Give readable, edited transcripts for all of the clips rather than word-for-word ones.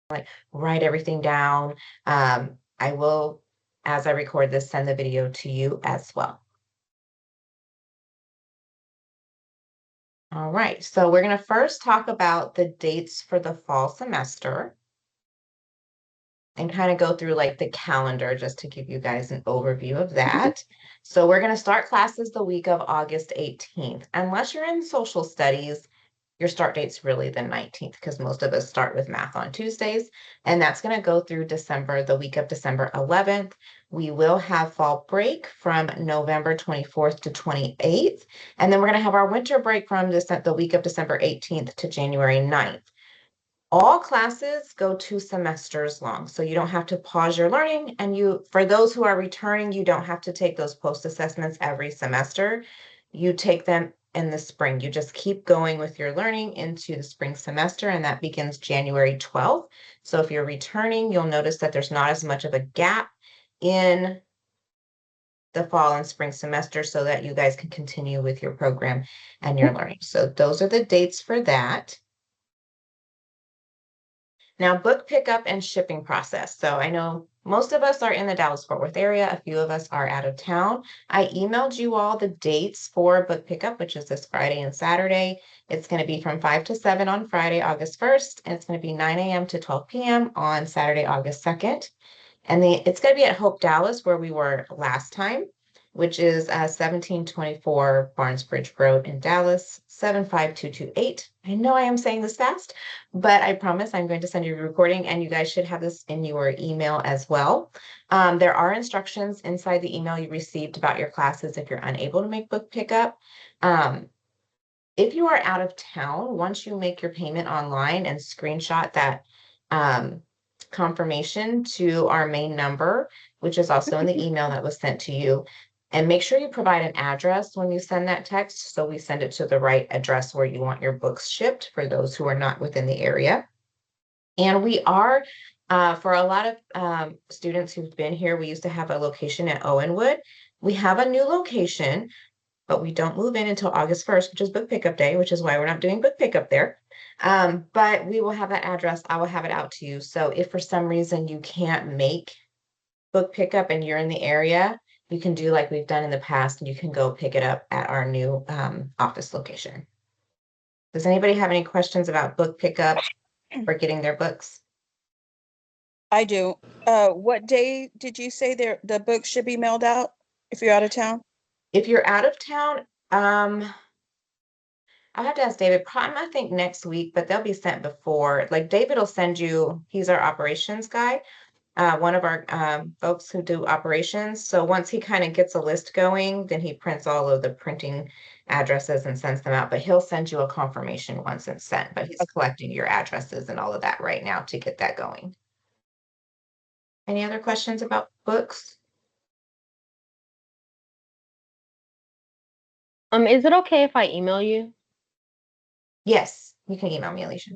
like write everything down. I will, as I record this, send the video to you as well. All right, so we're going to first talk about the dates for the fall semester and kind of go through like the calendar just to give you guys an overview of that. So we're going to start classes the week of August 18th. Unless you're in social studies, your start date's really the 19th because most of us start with math on Tuesdays. And that's going to go through the week of December 11th. We will have fall break from November 24th to 28th. And then we're going to have our winter break from the week of December 18th to January 9th. All classes go 2 semesters long, so you don't have to pause your learning. And for those who are returning, you don't have to take those post assessments every semester. You take them in the spring. You just keep going with your learning into the spring semester, and that begins January 12th. So if you're returning, you'll notice that there's not as much of a gap in the fall and spring semester so that you guys can continue with your program and your learning. So those are the dates for that. Now, book pickup and shipping process. So I know most of us are in the Dallas-Fort Worth area. A few of us are out of town. I emailed you all the dates for book pickup, which is this Friday and Saturday. It's going to be from 5 to 7 on Friday, August 1st, and it's going to be 9 a.m. to 12 p.m. on Saturday, August 2nd. And it's going to be at Hope Dallas, where we were last time, which is 1724 Barnesbridge Road in Dallas, 75228. I know I am saying this fast, but I promise I'm going to send you a recording, and you guys should have this in your email as well. There are instructions inside the email you received about your classes if you're unable to make book pickup. If you are out of town, once you make your payment online and screenshot that confirmation to our main number, which is also in the email that was sent to you, and make sure you provide an address when you send that text, so we send it to the right address where you want your books shipped for those who are not within the area. And we are, for a lot of students who've been here, we used to have a location at Owenwood. We have a new location, but we don't move in until August 1st, which is book pickup day, which is why we're not doing book pickup there. But we will have that address. I will have it out to you. So if for some reason you can't make book pickup and you're in the area, you can do like we've done in the past, and you can go pick it up at our new office location. Does anybody have any questions about book pickup or getting their books? I do. What day did you say the book should be mailed out if you're out of town? If you're out of town, I'll have to ask David, probably I think next week, but they'll be sent before. Like David will send you, he's our operations guy, one of our folks who do operations. So once he kind of gets a list going, then he prints all of the printing addresses and sends them out. But he'll send you a confirmation once it's sent. But he's collecting your addresses and all of that right now to get that going. Any other questions about books? Is it okay if I email you? Yes, you can email me, Alicia.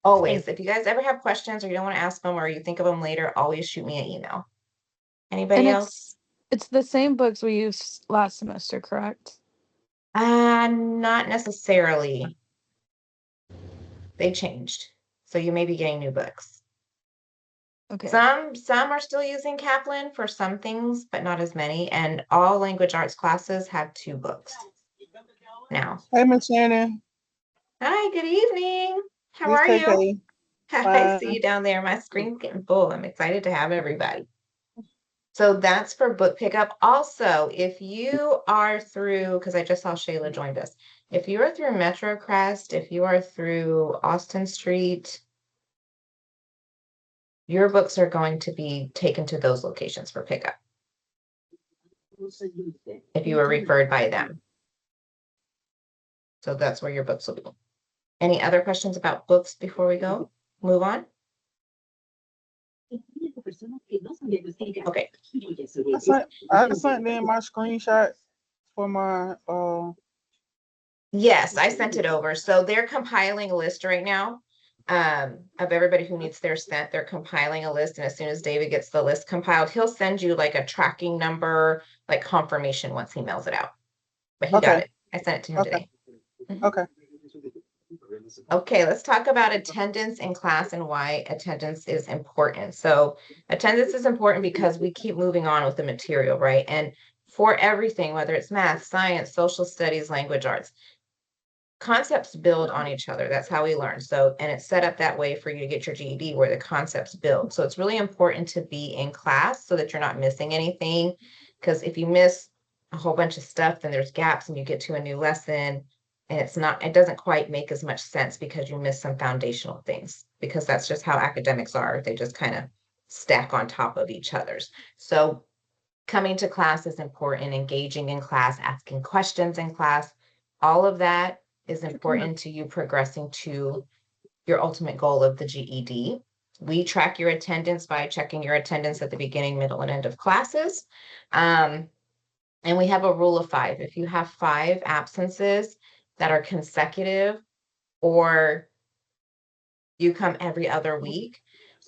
Always. If you guys ever have questions or you don't want to ask them or you think of them later, always shoot me an email. Anybody else? It's the same books we used last semester, correct? Not necessarily. They changed. So you may be getting new books. Okay. Some are still using Kaplan for some things, but not as many. And all language arts classes have 2 books now. Hey, Miss Shannon. Hi, good evening. How This are you? KK. I see you down there. My screen's getting full. I'm excited to have everybody. So that's for book pickup. Also, if you are through, because I just saw Shayla joined us. If you are through MetroCrest, if you are through Austin Street, your books are going to be taken to those locations for pickup. If you were referred by them. So that's where your books will be. Any other questions about books before we go? Move on. Okay. I sent in my screenshot for my Yes, I sent it over. So they're compiling a list right now of everybody who needs their sent. They're compiling a list, and as soon as David gets the list compiled, he'll send you like a tracking number, like confirmation once he mails it out. But he got it. I sent it to him today. Okay. Okay, let's talk about attendance in class and why attendance is important. So attendance is important because we keep moving on with the material, right? And for everything, whether it's math, science, social studies, language arts, concepts build on each other. That's how we learn. So, and it's set up that way for you to get your GED where the concepts build. So it's really important to be in class so that you're not missing anything. Because if you miss a whole bunch of stuff, then there's gaps and you get to a new lesson and it doesn't quite make as much sense because you miss some foundational things, because that's just how academics are. They just kind of stack on top of each other's. So coming to class is important, engaging in class, asking questions in class, all of that is important to you progressing to your ultimate goal of the GED. We track your attendance by checking your attendance at the beginning, middle, and end of classes. And we have a rule of 5. If you have 5 absences that are consecutive, or you come every other week,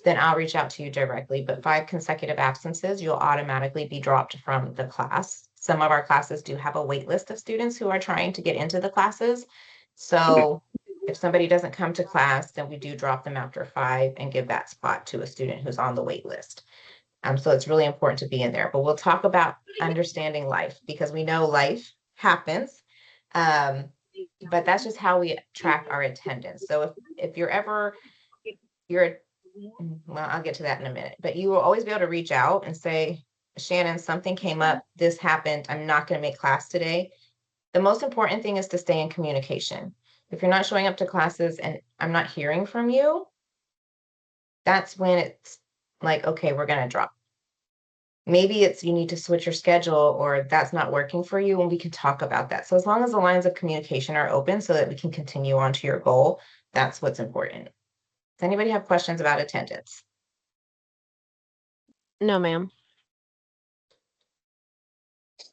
then I'll reach out to you directly. But 5 consecutive absences, you'll automatically be dropped from the class. Some of our classes do have a wait list of students who are trying to get into the classes. So if somebody doesn't come to class, then we do drop them after 5 and give that spot to a student who's on the wait list. So it's really important to be in there. But we'll talk about understanding life, because we know life happens. But that's just how we track our attendance. So if well, I'll get to that in a minute, but you will always be able to reach out and say, Shannon, something came up, this happened, I'm not going to make class today. The most important thing is to stay in communication. If you're not showing up to classes and I'm not hearing from you, that's when it's like, okay, we're going to drop. Maybe it's you need to switch your schedule, or that's not working for you, and we can talk about that. So as long as the lines of communication are open so that we can continue on to your goal, that's what's important. Does anybody have questions about attendance? No, ma'am.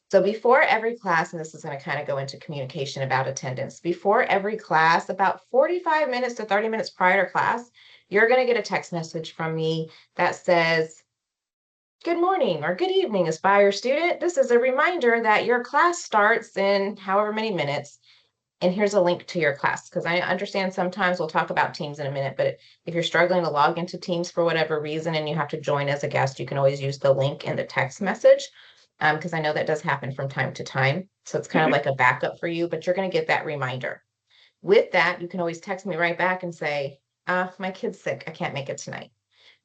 So before every class, and this is going to kind of go into communication about attendance, before every class, about 45 minutes to 30 minutes prior to class, you're going to get a text message from me that says, good morning or good evening, Aspire student. This is a reminder that your class starts in however many minutes. And here's a link to your class, because I understand sometimes we'll talk about Teams in a minute, but if you're struggling to log into Teams for whatever reason and you have to join as a guest, you can always use the link in the text message, because I know that does happen from time to time. So it's kind of like a backup for you, but you're going to get that reminder. With that, you can always text me right back and say, my kid's sick, I can't make it tonight.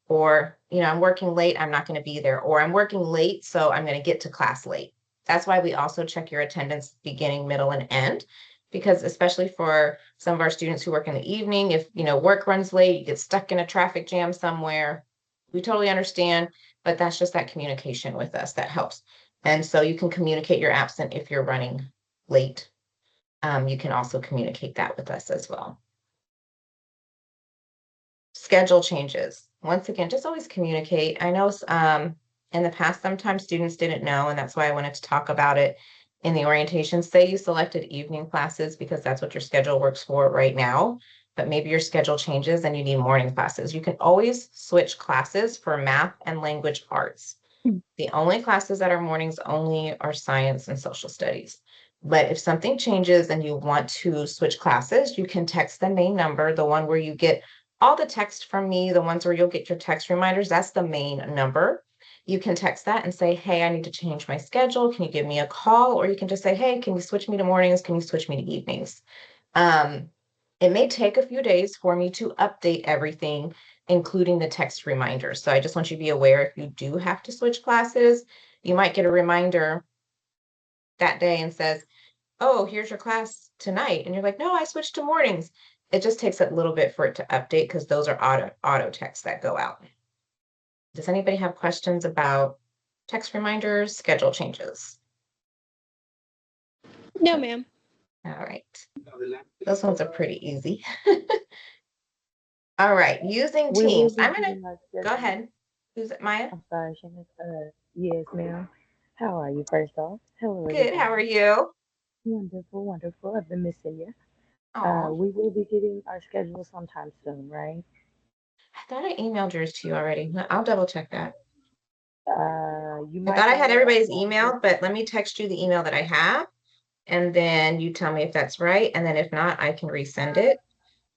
Or, I'm working late, I'm not going to be there. Or I'm working late, so I'm going to get to class late. That's why we also check your attendance beginning, middle, and end. Because especially for some of our students who work in the evening, if work runs late, you get stuck in a traffic jam somewhere, we totally understand, but that's just that communication with us that helps. And so you can communicate you're absent if you're running late. You can also communicate that with us as well. Schedule changes. Once again, just always communicate. I know in the past, sometimes students didn't know, and that's why I wanted to talk about it in the orientation. Say you selected evening classes because that's what your schedule works for right now, but maybe your schedule changes and you need morning classes. You can always switch classes for math and language arts. The only classes that are mornings only are science and social studies. But if something changes and you want to switch classes, you can text the main number, the one where you get all the text from me, the ones where you'll get your text reminders. That's the main number. You can text that and say, hey, I need to change my schedule. Can you give me a call? Or you can just say, hey, can you switch me to mornings? Can you switch me to evenings? It may take a few days for me to update everything, including the text reminders. So I just want you to be aware, if you do have to switch classes, you might get a reminder that day and says, oh, here's your class tonight. And you're like, no, I switched to mornings. It just takes a little bit for it to update because those are auto texts that go out. Does anybody have questions about text reminders, schedule changes? No, ma'am. All right. Those ones are pretty easy. All right, using We will Teams. be I'm gonna getting our go schedule. ahead. Who's it, Maya? I'm sorry, Shannon. Yes, ma'am. How are you, first off? Hello, Good. How are everybody. you? Wonderful, wonderful. I've been missing you. Oh, We will be getting our schedule sometime soon, right? I thought I emailed yours to you already. I'll double check that. You I might thought I had have. everybody's email, but let me text you the email that I have, and then you tell me if that's right, and then if not, I can resend it.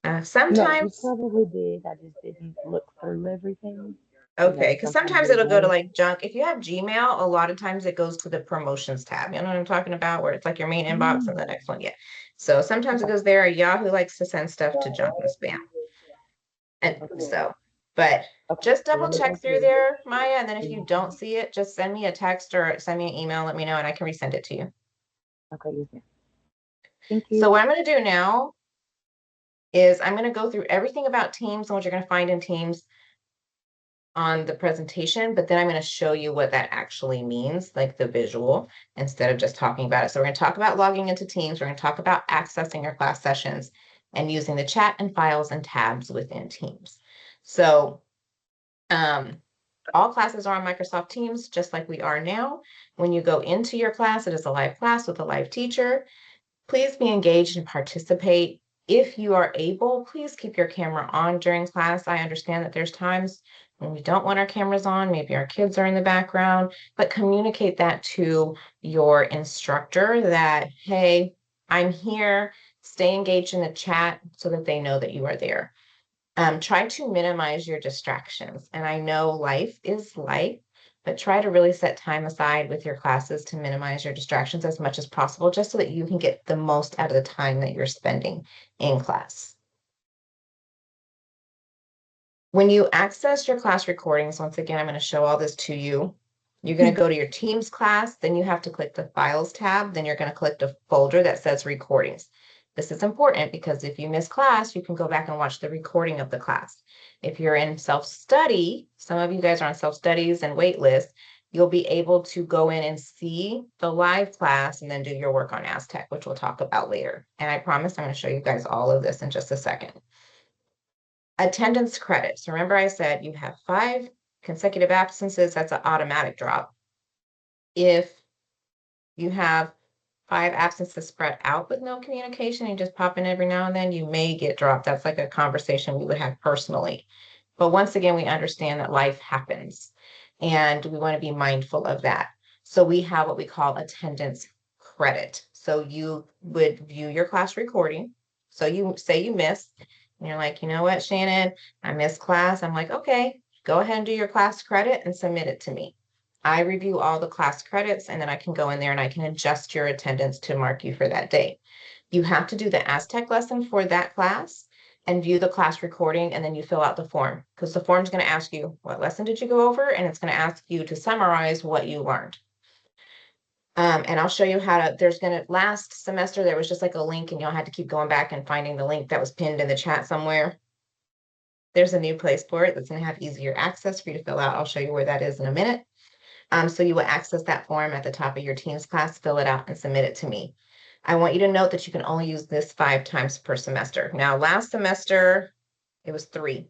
No, you Sometimes, probably did. I just didn't look through everything. okay, because Sometimes sometimes it it'll go to does. like junk. If you have Gmail, a lot of times it goes to the promotions tab. You know what I'm talking about? Where it's like your main inbox and the Mm, next one. Yeah. So sometimes it okay. goes there. Yahoo likes to send stuff to junk and spam. And Okay. so, but Okay. just Well, double let me go check through through. there, Maya. And then if you Mhm. don't see it, just send me a text or send me an email, let me know, and I can resend it to you. Okay, yes, ma'am. Thank So you. what I'm going to do now is I'm going to go through everything about Teams and what you're going to find in Teams on the presentation, but then I'm going to show you what that actually means, like the visual, instead of just talking about it. So we're going to talk about logging into Teams. We're going to talk about accessing your class sessions and using the chat and files and tabs within Teams. So all classes are on Microsoft Teams, just like we are now. When you go into your class, it is a live class with a live teacher. Please be engaged and participate. If you are able, please keep your camera on during class. I understand that there's times when we don't want our cameras on, maybe our kids are in the background, but communicate that to your instructor that, hey, I'm here, stay engaged in the chat so that they know that you are there. Try to minimize your distractions. And I know life is life, but try to really set time aside with your classes to minimize your distractions as much as possible, just so that you can get the most out of the time that you're spending in class. When you access your class recordings, once again, I'm going to show all this to you. You're going to go to your Teams class, then you have to click the Files tab, then you're going to click the folder that says Recordings. This is important because if you miss class, you can go back and watch the recording of the class. If you're in self-study, some of you guys are on self-studies and wait lists, you'll be able to go in and see the live class and then do your work on Aztec, which we'll talk about later. And I promise I'm going to show you guys all of this in just a second. Attendance credits. Remember I said you have 5 consecutive absences, that's an automatic drop. If you have 5 absences spread out with no communication and just pop in every now and then, you may get dropped. That's like a conversation we would have personally. But once again, we understand that life happens and we want to be mindful of that. So we have what we call attendance credit. So you would view your class recording. So you say you missed, and you're like, you know what, Shannon, I missed class. I'm like, okay, go ahead and do your class credit and submit it to me. I review all the class credits and then I can go in there and I can adjust your attendance to mark you for that day. You have to do the Aztec lesson for that class and view the class recording, and then you fill out the form because the form is going to ask you what lesson did you go over, and it's going to ask you to summarize what you learned. And I'll show you how to, there's going to, last semester, there was just like a link and y'all had to keep going back and finding the link that was pinned in the chat somewhere. There's a new place for it that's going to have easier access for you to fill out. I'll show you where that is in a minute. So you will access that form at the top of your Teams class, fill it out and submit it to me. I want you to note that you can only use this 5 times per semester. Now, last semester, it was 3.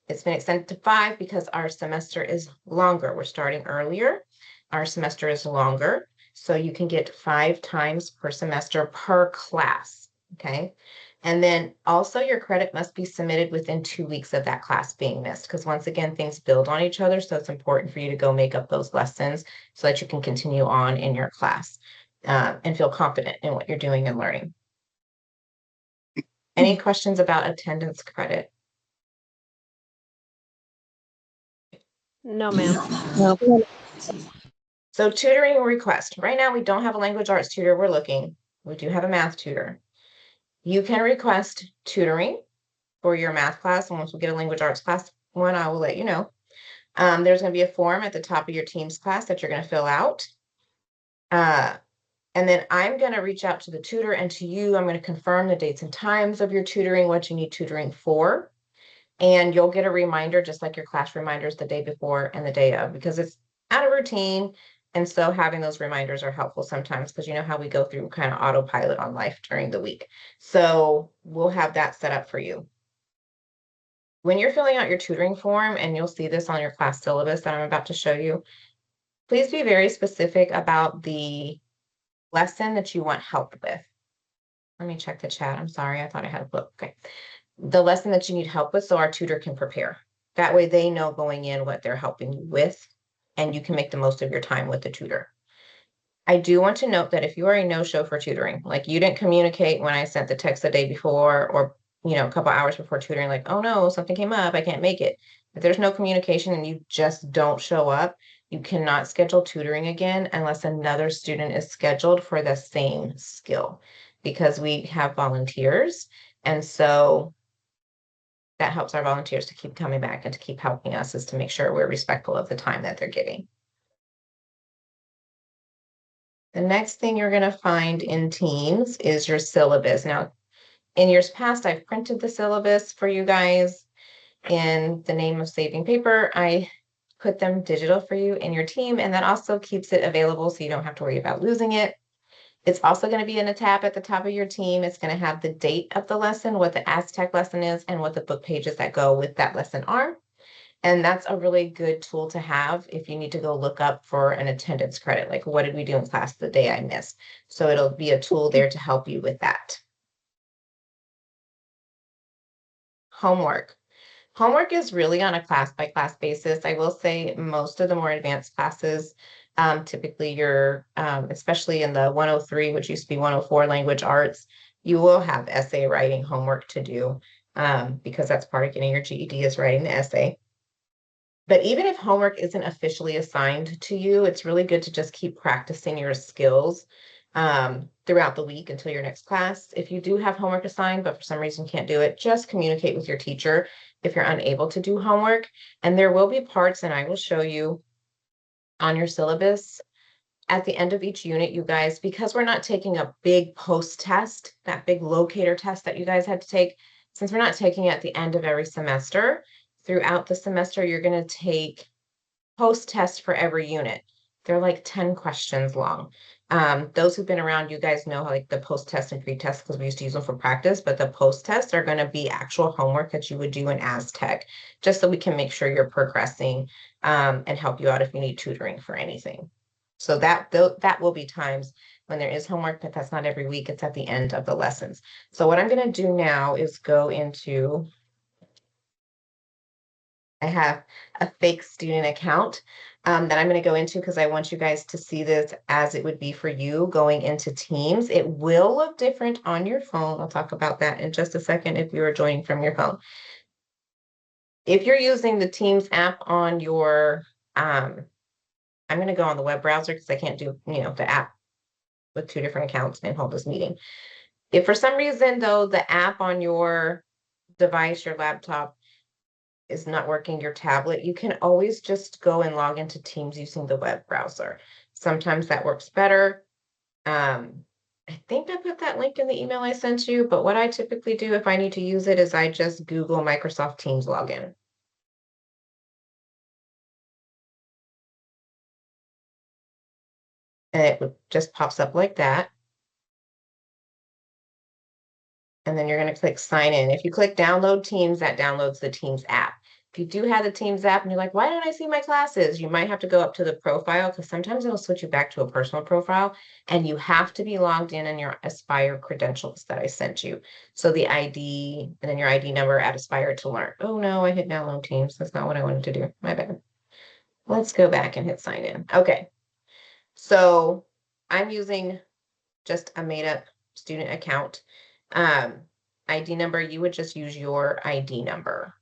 It's been extended to 5 because our semester is longer. We're starting earlier. Our semester is longer. So you can get 5 times per semester per class. Okay. And then also your credit must be submitted within 2 weeks of that class being missed. Because once again, things build on each other. So it's important for you to go make up those lessons so that you can continue on in your class and feel confident in what you're doing and learning. Any questions about attendance credit? No, ma'am. No. So tutoring request. Right now, we don't have a language arts tutor. We're looking. We do have a math tutor. You can request tutoring for your math class. And once we get a language arts class one, I will let you know. There's going to be a form at the top of your Teams class that you're going to fill out. And then I'm going to reach out to the tutor and to you. I'm going to confirm the dates and times of your tutoring, what you need tutoring for. And you'll get a reminder, just like your class reminders the day before and the day of, because it's out of routine. And so having those reminders are helpful sometimes because you know how we go through kind of autopilot on life during the week. So we'll have that set up for you. When you're filling out your tutoring form, and you'll see this on your class syllabus that I'm about to show you, please be very specific about the lesson that you want help with. Let me check the chat. I'm sorry, I thought I had a book. Okay. The lesson that you need help with so our tutor can prepare. That way they know going in what they're helping you with, and you can make the most of your time with the tutor. I do want to note that if you are a no-show for tutoring, like you didn't communicate when I sent the text the day before, or a couple hours before tutoring, like, oh no, something came up, I can't make it. If there's no communication and you just don't show up, you cannot schedule tutoring again unless another student is scheduled for the same skill, because we have volunteers. And so that helps our volunteers to keep coming back and to keep helping us, is to make sure we're respectful of the time that they're giving. The next thing you're going to find in Teams is your syllabus. Now, in years past, I've printed the syllabus for you guys. In the name of saving paper, I put them digital for you in your team, and that also keeps it available so you don't have to worry about losing it. It's also going to be in a tab at the top of your team. It's going to have the date of the lesson, what the Aztec lesson is, and what the book pages that go with that lesson are. And that's a really good tool to have if you need to go look up for an attendance credit, like what did we do in class the day I missed? So it'll be a tool there to help you with that. Homework. Homework is really on a class by class basis. I will say most of the more advanced classes, typically you're, especially in the 103, which used to be 104 language arts, you will have essay writing homework to do, because that's part of getting your GED is writing the essay. But even if homework isn't officially assigned to you, it's really good to just keep practicing your skills throughout the week until your next class. If you do have homework assigned, but for some reason can't do it, just communicate with your teacher if you're unable to do homework. And there will be parts, and I will show you on your syllabus at the end of each unit, you guys, because we're not taking a big post test, that big locator test that you guys had to take, since we're not taking it at the end of every semester, throughout the semester, you're going to take post tests for every unit. They're like 10 questions long. Those who've been around, you guys know how like the post test and pre-test, because we used to use them for practice, but the post tests are going to be actual homework that you would do in Aztec, just so we can make sure you're progressing, and help you out if you need tutoring for anything. So that will be times when there is homework, but that's not every week. It's at the end of the lessons. So what I'm going to do now is go into, I have a fake student account that I'm going to go into because I want you guys to see this as it would be for you going into Teams. It will look different on your phone. I'll talk about that in just a second if you are joining from your phone. If you're using the Teams app on your, I'm going to go on the web browser because I can't do, the app with two different accounts and hold this meeting. If for some reason, though, the app on your device, your laptop, is not working, your tablet, you can always just go and log into Teams using the web browser. Sometimes that works better. I think I put that link in the email I sent you, but what I typically do if I need to use it is I just Google Microsoft Teams login. And it just pops up like that. And then you're going to click sign in. If you click download Teams, that downloads the Teams app. If you do have the Teams app and you're like, why don't I see my classes? You might have to go up to the profile, because sometimes it'll switch you back to a personal profile, and you have to be logged in your Aspire credentials that I sent you. So the ID and then your ID number at Aspire to learn. Oh no, I hit download Teams. That's not what I wanted to do. My bad. Let's go back and hit sign in. Okay. So I'm using just a made up student account. ID number, you would just use your ID number.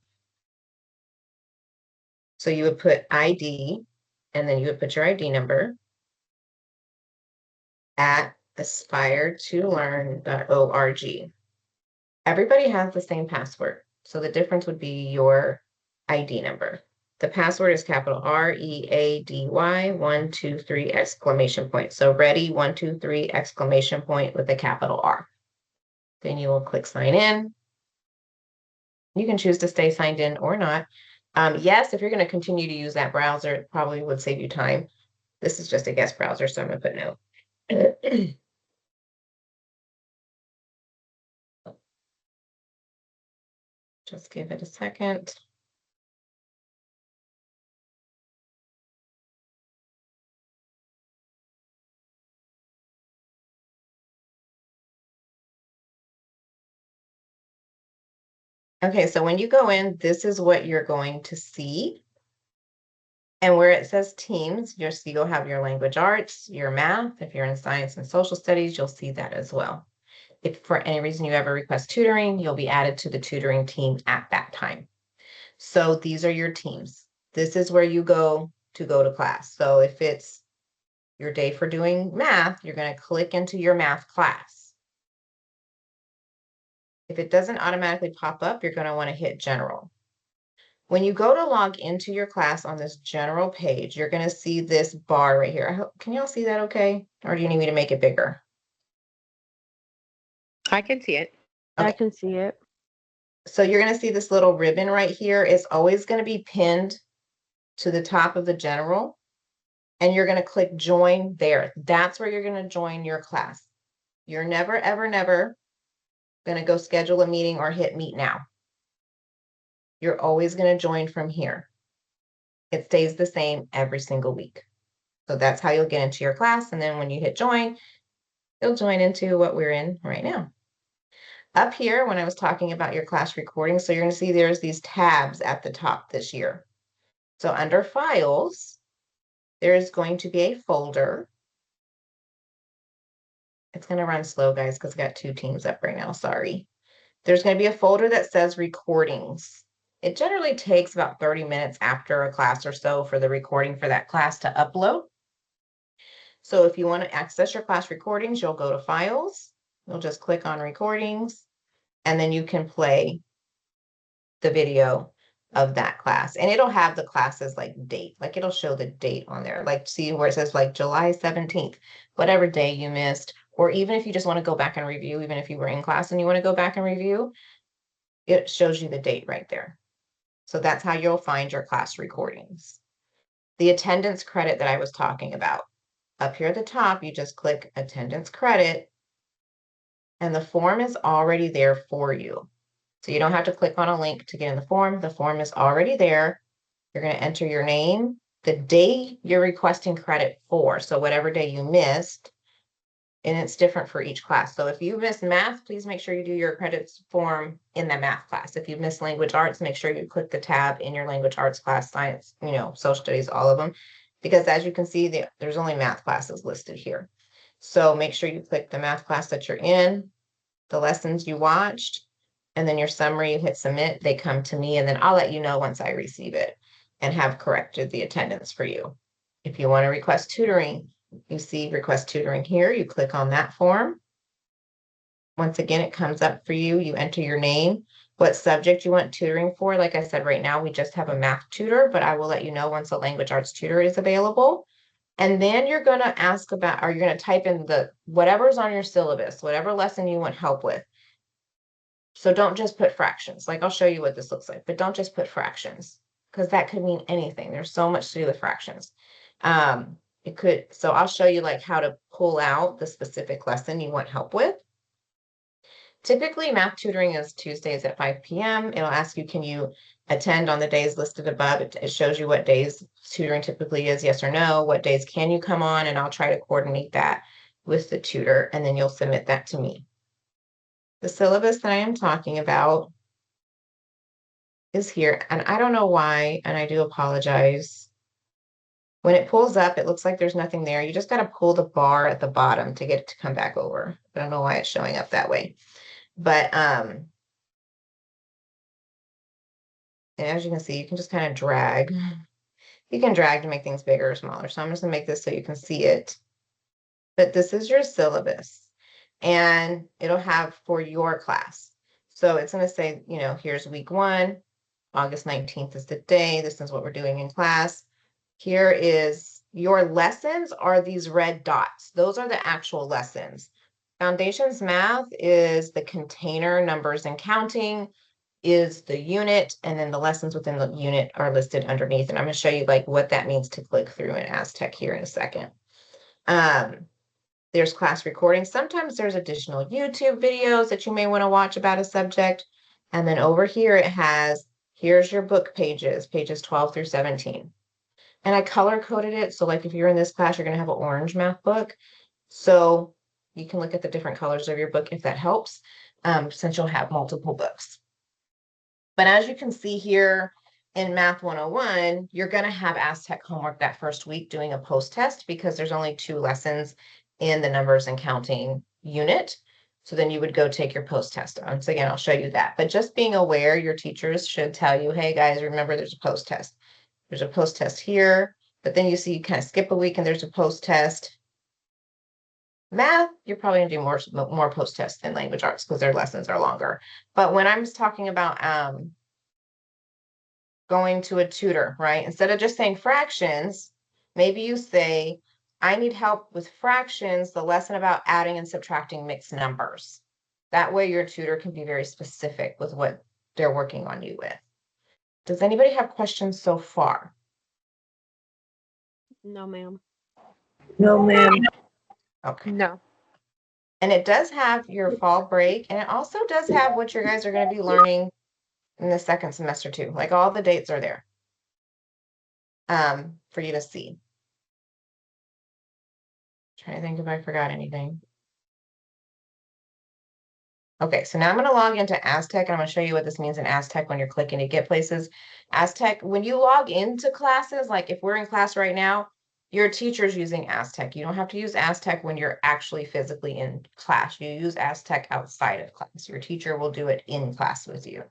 So you would put ID, and then you would put your ID number at aspiretolearn.org. Everybody has the same password. So the difference would be your ID number. The password is capital READY 1 2 3 exclamation point. So ready 1 2 3 exclamation point with a capital R. Then you will click sign in. You can choose to stay signed in or not. Yes, if you're going to continue to use that browser, it probably would save you time. This is just a guest browser, so I'm going to put no. Just give it a second. Okay, so when you go in, this is what you're going to see. And where it says Teams, you'll have your language arts, your math. If you're in science and social studies, you'll see that as well. If for any reason you ever request tutoring, you'll be added to the tutoring team at that time. So these are your teams. This is where you go to class. So if it's your day for doing math, you're going to click into your math class. If it doesn't automatically pop up, you're going to want to hit general. When you go to log into your class on this general page, you're going to see this bar right here. Can y'all see that okay? Or do you need me to make it bigger? I can see it. I Okay. can see it. So you're going to see this little ribbon right here. It's always going to be pinned to the top of the general. And you're going to click join there. That's where you're going to join your class. You're never, ever, never going to go schedule a meeting or hit meet now. You're always going to join from here. It stays the same every single week. So that's how you'll get into your class. And then when you hit join, you'll join into what we're in right now. Up here, when I was talking about your class recording, so you're going to see there's these tabs at the top this year. So under files, there's going to be a folder. It's going to run slow, guys, because I got two teams up right now. Sorry. There's going to be a folder that says recordings. It generally takes about 30 minutes after a class or so for the recording for that class to upload. So if you want to access your class recordings, you'll go to files. You'll just click on recordings, and then you can play the video of that class. And it'll have the classes like date, like it'll show the date on there. Like see where it says like July 17th, whatever day you missed. Or even if you just want to go back and review, even if you were in class and you want to go back and review, it shows you the date right there. So that's how you'll find your class recordings. The attendance credit that I was talking about. Up here at the top, you just click attendance credit, and the form is already there for you. So you don't have to click on a link to get in the form. The form is already there. You're going to enter your name, the day you're requesting credit for. So whatever day you missed, and it's different for each class. So if you missed math, please make sure you do your credits form in the math class. If you missed language arts, make sure you click the tab in your language arts class, science, social studies, all of them. Because as you can see, there's only math classes listed here. So make sure you click the math class that you're in, the lessons you watched, and then your summary, you hit submit, they come to me, and then I'll let you know once I receive it and have corrected the attendance for you. If you want to request tutoring, you see request tutoring here, you click on that form. Once again, it comes up for you. You enter your name, what subject you want tutoring for. Like I said, right now we just have a math tutor, but I will let you know once a language arts tutor is available. And then you're going to ask about, or you're going to type in whatever's on your syllabus, whatever lesson you want help with. So don't just put fractions. Like I'll show you what this looks like, but don't just put fractions because that could mean anything. There's so much to do with fractions. So I'll show you like how to pull out the specific lesson you want help with. Typically, math tutoring is Tuesdays at 5 p.m. It'll ask you, can you attend on the days listed above? It shows you what days tutoring typically is, yes or no. What days can you come on? And I'll try to coordinate that with the tutor, and then you'll submit that to me. The syllabus that I am talking about is here, and I don't know why, and I do apologize. When it pulls up, it looks like there's nothing there. You just got to pull the bar at the bottom to get it to come back over. I don't know why it's showing up that way. But and as you can see, you can just kind of drag. You can drag to make things bigger or smaller. So I'm just gonna make this so you can see it. But this is your syllabus, and it'll have for your class. So it's gonna say, here's week 1, August 19th is the day. This is what we're doing in class. Here is your lessons are these red dots. Those are the actual lessons. Foundations Math is the container, numbers and counting is the unit, and then the lessons within the unit are listed underneath. And I'm going to show you like what that means to click through in Aztec here in a second. There's class recordings. Sometimes there's additional YouTube videos that you may want to watch about a subject. And then over here it has, here's your book pages 12 through 17. And I color coded it. So like if you're in this class, you're going to have an orange math book. So you can look at the different colors of your book if that helps, since you'll have multiple books. But as you can see here in Math 101, you're going to have Aztec homework that first week doing a post test because there's only 2 lessons in the numbers and counting unit. So then you would go take your post-test. Once again, I'll show you that. But just being aware, your teachers should tell you, hey guys, remember there's a post-test. There's a post-test here, but then you see you kind of skip a week and there's a post-test. Math, you're probably gonna do more post-tests than language arts because their lessons are longer. But when I'm talking about going to a tutor, right? Instead of just saying fractions, maybe you say, I need help with fractions, the lesson about adding and subtracting mixed numbers. That way your tutor can be very specific with what they're working on you with. Does anybody have questions so far? No, ma'am. No, ma'am. Okay. No. And it does have your fall break, and it also does have what you guys are going to be learning in the second semester too. Like all the dates are there for you to see. Trying to think if I forgot anything. Okay, so now I'm going to log into Aztec, and I'm going to show you what this means in Aztec when you're clicking to get places. Aztec, when you log into classes, like if we're in class right now, your teacher's using Aztec. You don't have to use Aztec when you're actually physically in class. You use Aztec outside of class. Your teacher will do it in class with you.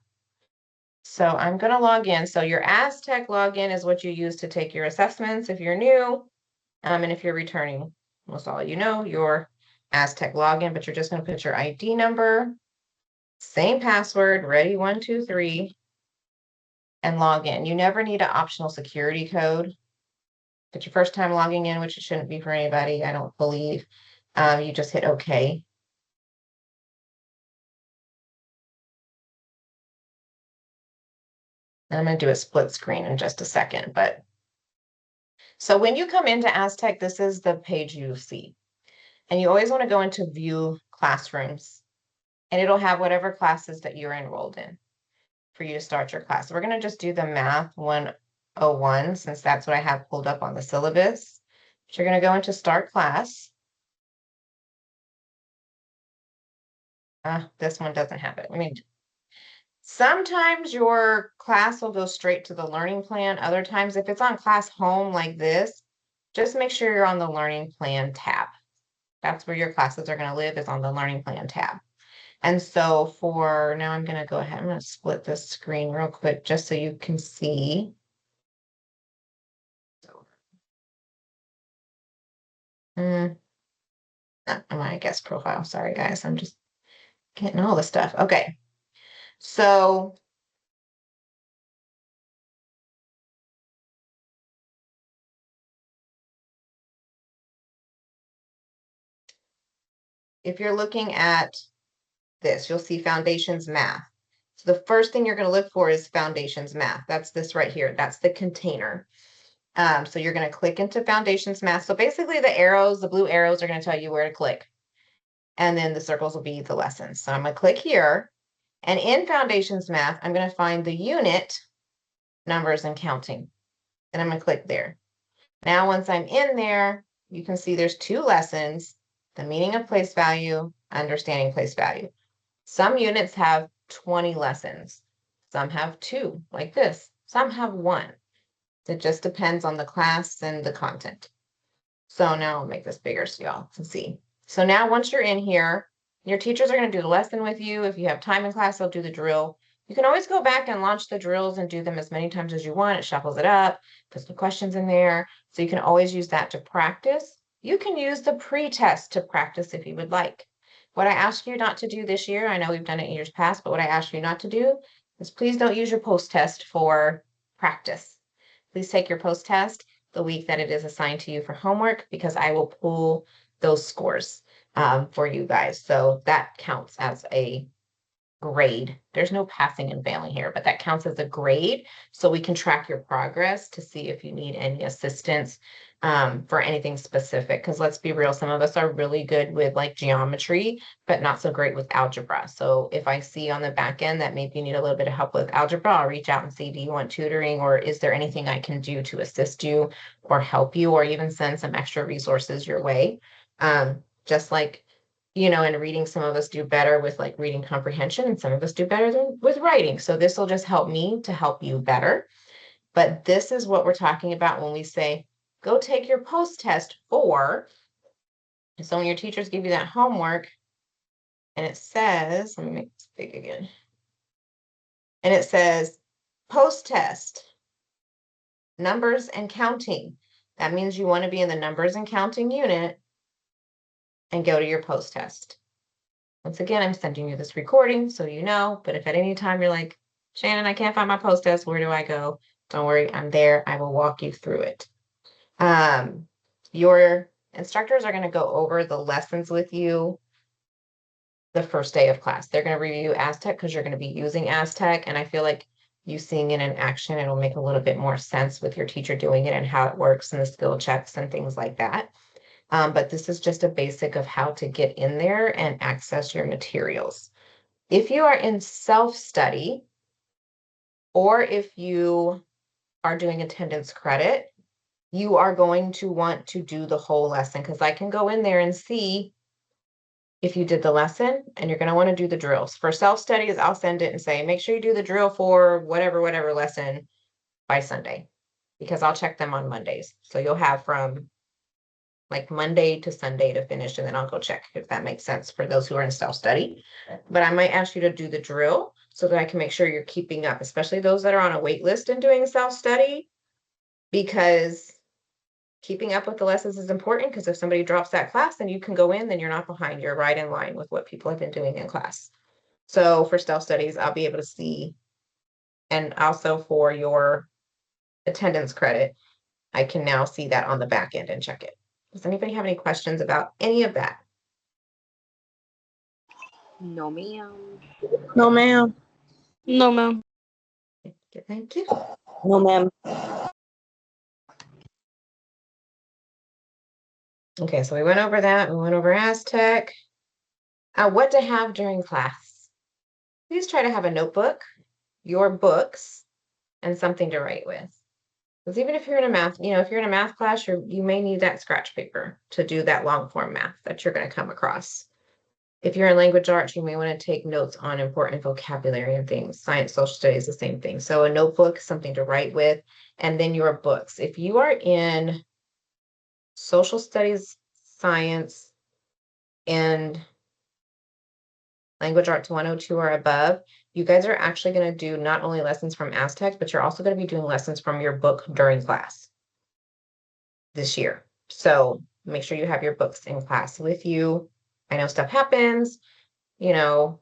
So I'm going to log in. So your Aztec login is what you use to take your assessments if you're new, and if you're returning, most all you know, your Aztec login, but you're just going to put your ID number, same password, ready 1, 2, 3, and log in. You never need an optional security code. If it's your first time logging in, which it shouldn't be for anybody, I don't believe, you just hit OK. I'm going to do a split screen in just a second, but so when you come into Aztec, this is the page you see. And you always want to go into view classrooms, and it'll have whatever classes that you're enrolled in for you to start your class. So we're going to just do the Math 101 since that's what I have pulled up on the syllabus. So you're going to go into start class. This one doesn't have it. I mean, sometimes your class will go straight to the learning plan. Other times, if it's on class home like this, just make sure you're on the learning plan tab. That's where your classes are going to live, is on the learning plan tab. And so for now, I'm going to go ahead. I'm going to split this screen real quick just so you can see. My guest profile. Sorry, guys. I'm just getting all the stuff. Okay. So if you're looking at this, you'll see Foundations Math. So the first thing you're going to look for is Foundations Math. That's this right here. That's the container. So you're going to click into Foundations Math. So basically the arrows, the blue arrows are going to tell you where to click. And then the circles will be the lessons. So I'm going to click here. And in Foundations Math, I'm going to find the unit numbers and counting. And I'm going to click there. Now, once I'm in there, you can see there's 2 lessons, the meaning of place value, understanding place value. Some units have 20 lessons. Some have 2, like this. Some have 1. It just depends on the class and the content. So now I'll make this bigger so y'all can see. So now once you're in here, your teachers are going to do the lesson with you. If you have time in class, they'll do the drill. You can always go back and launch the drills and do them as many times as you want. It shuffles it up, puts the questions in there. So you can always use that to practice. You can use the pre-test to practice if you would like. What I ask you not to do this year, I know we've done it in years past, but what I ask you not to do is please don't use your post-test for practice. Please take your post-test the week that it is assigned to you for homework, because I will pull those scores for you guys. So that counts as a grade. There's no passing and failing here, but that counts as a grade. So we can track your progress to see if you need any assistance for anything specific. Because let's be real, some of us are really good with like geometry, but not so great with algebra. So if I see on the back end that maybe you need a little bit of help with algebra, I'll reach out and see, do you want tutoring, or is there anything I can do to assist you or help you, or even send some extra resources your way? Just like, you know, in reading, some of us do better with like reading comprehension, and some of us do better with writing. So this will just help me to help you better. But this is what we're talking about when we say, go take your post-test for. So when your teachers give you that homework And it says, let me make this big again. And it says post-test, numbers and counting. That means you want to be in the numbers and counting unit and go to your post-test. Once again, I'm sending you this recording so you know, but if at any time you're like, Shannon, I can't find my post-test, where do I go? Don't worry, I'm there. I will walk you through it. Your instructors are going to go over the lessons with you the first day of class. They're going to review Aztec because you're going to be using Aztec. And I feel like you seeing it in action, it'll make a little bit more sense with your teacher doing it and how it works and the skill checks and things like that. But this is just a basic of how to get in there and access your materials. If you are in self-study, or if you are doing attendance credit, you are going to want to do the whole lesson, because I can go in there and see if you did the lesson, and you're going to want to do the drills. For self-studies, I'll send it and say, make sure you do the drill for whatever lesson by Sunday, because I'll check them on Mondays. So you'll have from like Monday to Sunday to finish, and then I'll go check if that makes sense for those who are in self-study. But I might ask you to do the drill so that I can make sure you're keeping up, especially those that are on a wait list and doing self-study, because keeping up with the lessons is important, because if somebody drops that class, then you can go in, then you're not behind, you're right in line with what people have been doing in class. So for self-studies, I'll be able to see, and also for your attendance credit, I can now see that on the back end and check it. Does anybody have any questions about any of that? No, ma'am. No, ma'am. No, ma'am. Thank you. No, ma'am. Okay, so we went over that. We went over Aztec. What to have during class. Please try to have a notebook, your books, and something to write with. Because even if you're in a math, if you're in a math class, you may need that scratch paper to do that long form math that you're going to come across. If you're in language arts, you may want to take notes on important vocabulary and things. Science, social studies, the same thing. So a notebook, something to write with, and then your books. If you are in social studies, science, and language arts 102 or above, you guys are actually going to do not only lessons from Aztec, but you're also going to be doing lessons from your book during class this year. So make sure you have your books in class with you. I know stuff happens, oh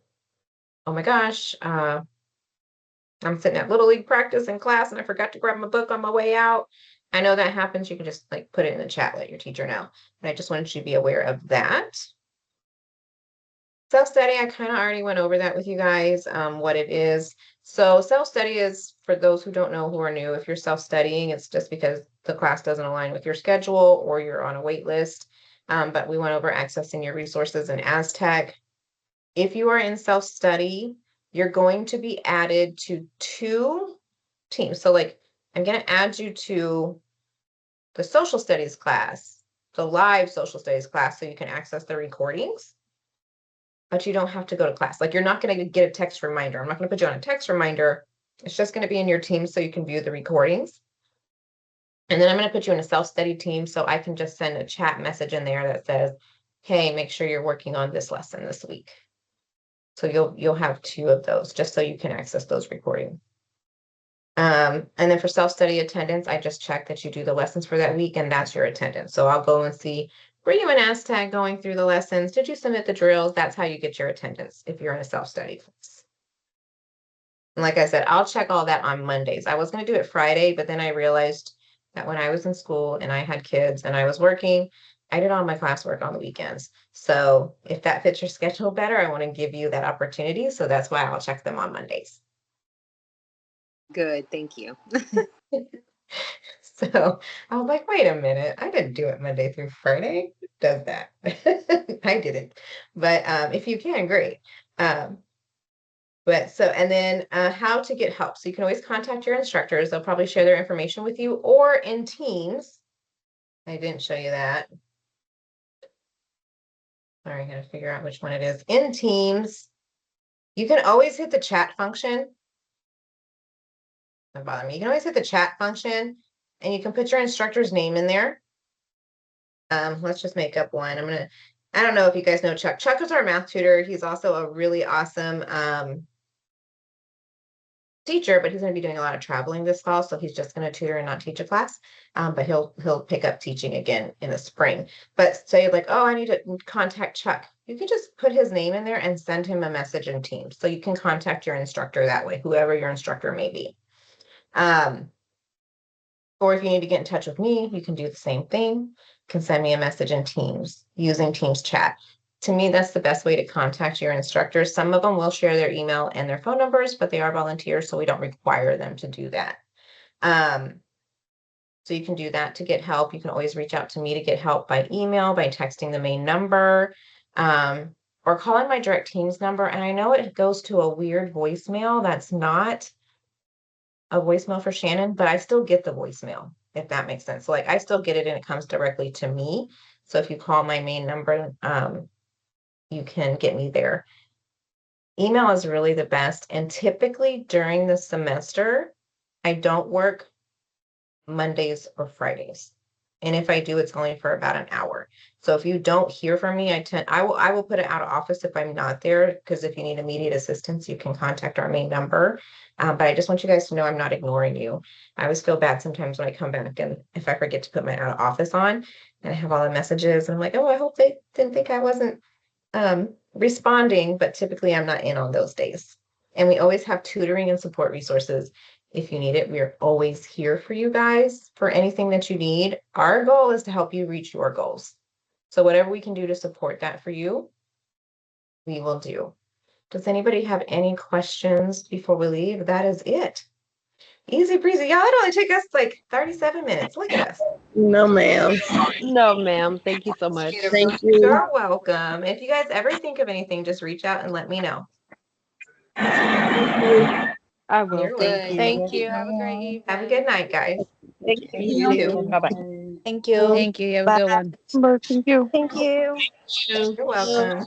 my gosh, I'm sitting at Little League practice in class and I forgot to grab my book on my way out. I know that happens. You can just like put it in the chat, let your teacher know. And I just wanted you to be aware of that. Self-study, I kind of already went over that with you guys, what it is. So self-study is, for those who don't know, who are new, if you're self-studying, it's just because the class doesn't align with your schedule or you're on a wait list. But we went over accessing your resources in Aztec. If you are in self-study, you're going to be added to 2 teams. So like, I'm going to add you to the social studies class, the live social studies class, so you can access the recordings. But you don't have to go to class. Like, you're not going to get a text reminder. I'm not going to put you on a text reminder. It's just going to be in your team so you can view the recordings. And then I'm going to put you in a self-study team so I can just send a chat message in there that says, hey, make sure you're working on this lesson this week. So you'll have 2 of those just so you can access those recordings. And then for self-study attendance, I just check that you do the lessons for that week, and that's your attendance. So I'll go and see, were you in Aztec going through the lessons? Did you submit the drills? That's how you get your attendance if you're in a self-study class. And like I said, I'll check all that on Mondays. I was going to do it Friday, but then I realized that when I was in school and I had kids and I was working, I did all my classwork on the weekends. So if that fits your schedule better, I want to give you that opportunity. So that's why I'll check them on Mondays. Good, thank you. So I was like, wait a minute, I didn't do it Monday through Friday. Who does that? I didn't. But if you can, great. But so, and then how to get help. So you can always contact your instructors. They'll probably share their information with you, or in Teams. I didn't show you that. Sorry, I gotta figure out which one it is. In Teams, you can always hit the chat function. Don't bother me. You can always hit the chat function and you can put your instructor's name in there. Let's just make up one. I'm gonna I don't know if you guys know Chuck. Chuck is our math tutor. He's also a really awesome teacher, but he's going to be doing a lot of traveling this fall, so he's just going to tutor and not teach a class. But he'll pick up teaching again in the spring. But say like, oh, I need to contact Chuck. You can just put his name in there and send him a message in Teams, so you can contact your instructor that way, whoever your instructor may be. Or if you need to get in touch with me, you can do the same thing. You can send me a message in Teams using Teams chat. To me, that's the best way to contact your instructors. Some of them will share their email and their phone numbers, but they are volunteers, so we don't require them to do that. So you can do that to get help. You can always reach out to me to get help by email, by texting the main number, or calling my direct Teams number. And I know it goes to a weird voicemail. That's not a voicemail for Shannon, but I still get the voicemail, if that makes sense. So like I still get it and it comes directly to me. So if you call my main number, you can get me there. Email is really the best. And typically during the semester, I don't work Mondays or Fridays. And if I do, it's only for about an hour. So if you don't hear from me, I will put it out of office if I'm not there, because if you need immediate assistance, you can contact our main number. But I just want you guys to know I'm not ignoring you. I always feel bad sometimes when I come back and if I forget to put my out of office on and I have all the messages and I'm like, oh, I hope they didn't think I wasn't responding, but typically I'm not in on those days. And we always have tutoring and support resources. If you need it, we are always here for you guys for anything that you need. Our goal is to help you reach your goals. So whatever we can do to support that for you, we will do. Does anybody have any questions before we leave? That is it. Easy breezy. Y'all, it only took us like 37 minutes. Look at us. No, ma'am. No, ma'am. Thank you so much. Thank you. You're welcome. If you guys ever think of anything, just reach out and let me know. I will. You're Thank you. Thank you. Have a great evening. Have a good night, guys. Thank You too. Bye-bye. Thank you. Thank you. You have a good one. Thank you. Thank you. You're welcome.